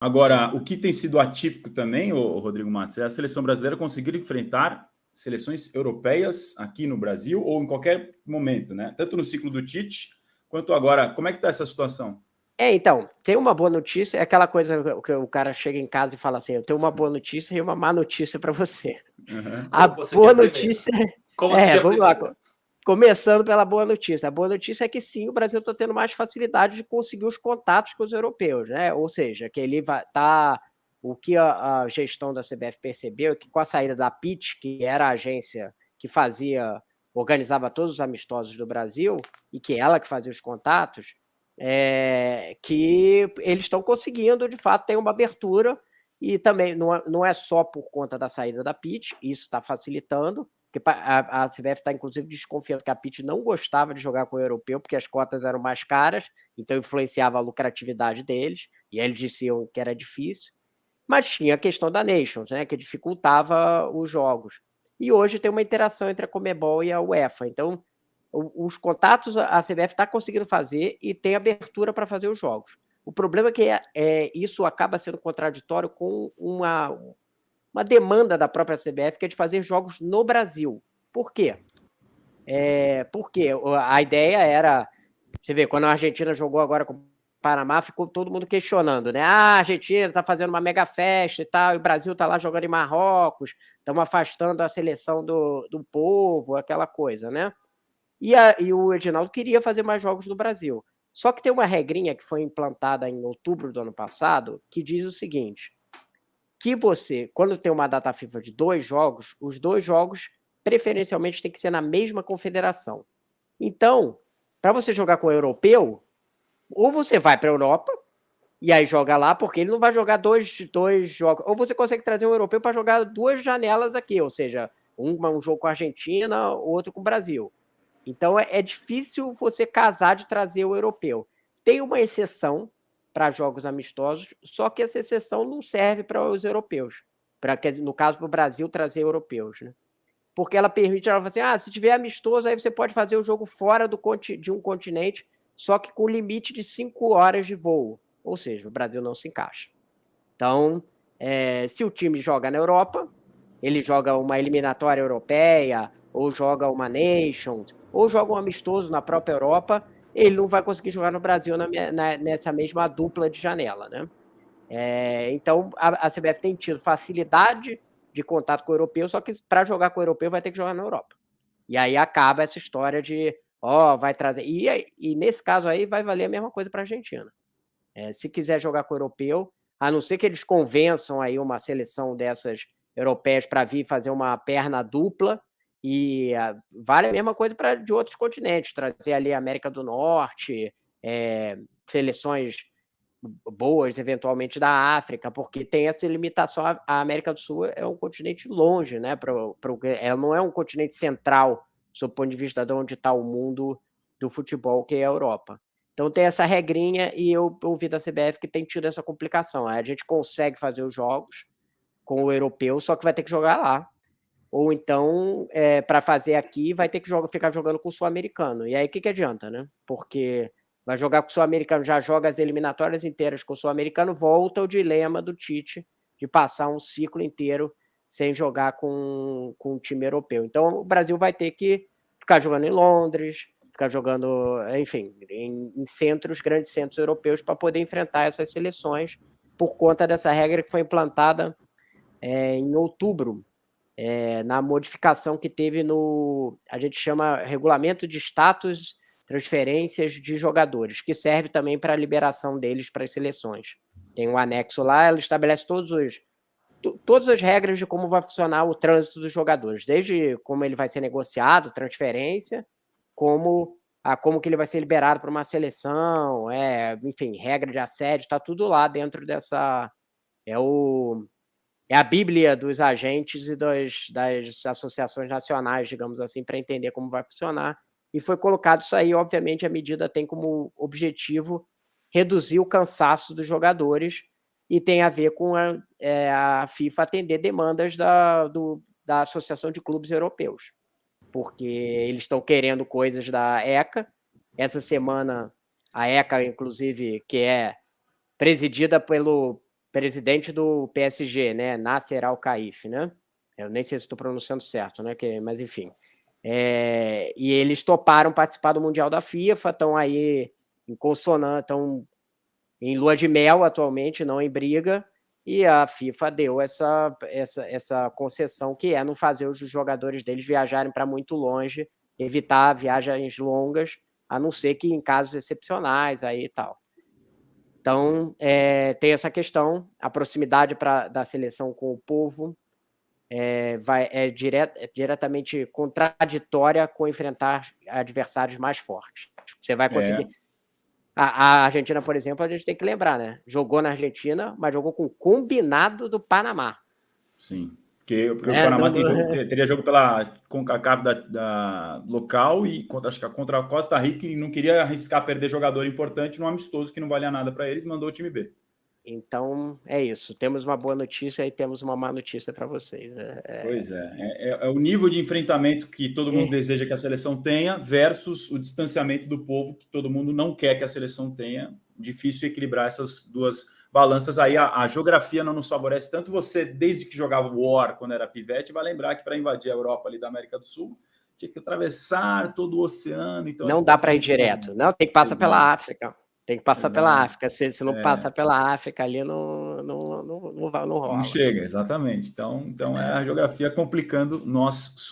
Agora, o que tem sido atípico também, Rodrigo Matos, é a seleção brasileira conseguir enfrentar seleções europeias aqui no Brasil ou em qualquer momento, né? Tanto no ciclo do Tite, quanto agora. Como é que está essa situação? Então, tem uma boa notícia, é aquela coisa que o cara chega em casa e fala assim, eu tenho uma boa notícia e uma má notícia para você. Uhum. A boa notícia... vamos lá. Começando pela boa notícia. A boa notícia é que sim, o Brasil está tendo mais facilidade de conseguir os contatos com os europeus, né? Ou seja, que ele vai tá. O que a gestão da CBF percebeu é que com a saída da PIT, que era a agência que organizava todos os amistosos do Brasil, e que ela que fazia os contatos, que eles estão conseguindo, de fato, tem uma abertura, e também não é só por conta da saída da PIT, isso está facilitando, porque a CBF está, inclusive, desconfiando que a PIT não gostava de jogar com o europeu, porque as cotas eram mais caras, então influenciava a lucratividade deles, e eles diziam que era difícil. Mas tinha a questão da Nations, né, que dificultava os jogos. E hoje tem uma interação entre a Conmebol e a UEFA. Então, os contatos a CBF está conseguindo fazer e tem abertura para fazer os jogos. O problema é que isso acaba sendo contraditório com uma demanda da própria CBF, que é de fazer jogos no Brasil. Por quê? Porque a ideia era... Você vê, quando a Argentina jogou agora com o Panamá, ficou todo mundo questionando, né? A Argentina está fazendo uma mega festa e tal, e o Brasil está lá jogando em Marrocos, estamos afastando a seleção do povo, aquela coisa, né? E o Edinaldo queria fazer mais jogos no Brasil. Só que tem uma regrinha que foi implantada em outubro do ano passado, que diz o seguinte: que você, quando tem uma data FIFA de 2 jogos, os 2 jogos preferencialmente tem que ser na mesma confederação. Então, para você jogar com o europeu, ou você vai para a Europa e aí joga lá, porque ele não vai jogar dois jogos, ou você consegue trazer um europeu para jogar 2 janelas aqui, ou seja, um jogo com a Argentina, outro com o Brasil. Então é difícil você casar de trazer o europeu. Tem uma exceção para jogos amistosos, só que essa exceção não serve para os europeus. No caso, para o Brasil trazer europeus, né? Porque ela permite, ela fala assim, se tiver amistoso, aí você pode fazer o jogo fora de um continente, só que com limite de 5 horas de voo. Ou seja, o Brasil não se encaixa. Então, se o time joga na Europa, ele joga uma eliminatória europeia, ou joga uma Nations, ou joga um amistoso na própria Europa, ele não vai conseguir jogar no Brasil nessa mesma dupla de janela, né? Então, a CBF tem tido facilidade de contato com o europeu, só que para jogar com o europeu vai ter que jogar na Europa. E aí acaba essa história de, vai trazer... E nesse caso aí vai valer a mesma coisa para a Argentina. Se quiser jogar com o europeu, a não ser que eles convençam aí uma seleção dessas europeias para vir fazer uma perna dupla, e vale a mesma coisa de outros continentes, trazer ali a América do Norte, seleções boas, eventualmente, da África, porque tem essa limitação. A América do Sul é um continente longe, né? Ela não é um continente central, do ponto de vista de onde está o mundo do futebol, que é a Europa. Então tem essa regrinha, e eu ouvi da CBF que tem tido essa complicação. A gente consegue fazer os jogos com o europeu, só que vai ter que jogar lá. Ou então, para fazer aqui, vai ter que ficar jogando com o sul-americano. E aí, o que adianta, né? Porque vai jogar com o sul-americano, já joga as eliminatórias inteiras com o sul-americano, volta o dilema do Tite de passar um ciclo inteiro sem jogar com um time europeu. Então, o Brasil vai ter que ficar jogando em Londres, ficar jogando, enfim, em grandes centros europeus, para poder enfrentar essas seleções, por conta dessa regra que foi implantada em outubro, na modificação que teve a gente chama Regulamento de Status, Transferências de Jogadores, que serve também para a liberação deles para as seleções. Tem um anexo lá, ela estabelece todas as regras de como vai funcionar o trânsito dos jogadores, desde como ele vai ser negociado, transferência, como que ele vai ser liberado para uma seleção, enfim, regra de assédio, está tudo lá dentro dessa... É a bíblia dos agentes e das associações nacionais, digamos assim, para entender como vai funcionar. E foi colocado isso aí, obviamente, a medida tem como objetivo reduzir o cansaço dos jogadores e tem a ver com a FIFA atender demandas da Associação de Clubes Europeus, porque eles estão querendo coisas da ECA. Essa semana, a ECA, inclusive, que é presidida pelo presidente do PSG, né? Nasser Al-Khelaifi, né? Eu nem sei se estou pronunciando certo, né? Mas enfim. E eles toparam participar do Mundial da FIFA, estão aí em consonância, estão em lua de mel atualmente, não em briga, e a FIFA deu essa concessão, que é não fazer os jogadores deles viajarem para muito longe, evitar viagens longas, a não ser que em casos excepcionais aí e tal. Então, tem essa questão, a proximidade da seleção com o povo é diretamente contraditória com enfrentar adversários mais fortes. Você vai conseguir... A Argentina, por exemplo, a gente tem que lembrar, né? Jogou na Argentina, mas jogou com o combinado do Panamá. Sim, porque o Panamá teria jogo pela CONCACAF da local e acho que contra a Costa Rica, e não queria arriscar perder jogador importante num amistoso que não valia nada para eles, mandou o time B. Então, é isso. Temos uma boa notícia e temos uma má notícia para vocês. Pois é o nível de enfrentamento que todo mundo deseja que a seleção tenha versus o distanciamento do povo que todo mundo não quer que a seleção tenha. Difícil equilibrar essas duas balanças. Aí a geografia não nos favorece tanto. Você, desde que jogava War, quando era pivete, vai lembrar que para invadir a Europa ali da América do Sul, tinha que atravessar todo o oceano. Então não dá para ir direto. Não, tem que passar pela África. Tem que passar pela África. Se não passar pela África ali, não rola. Não chega, exatamente. Então é a geografia complicando nós sul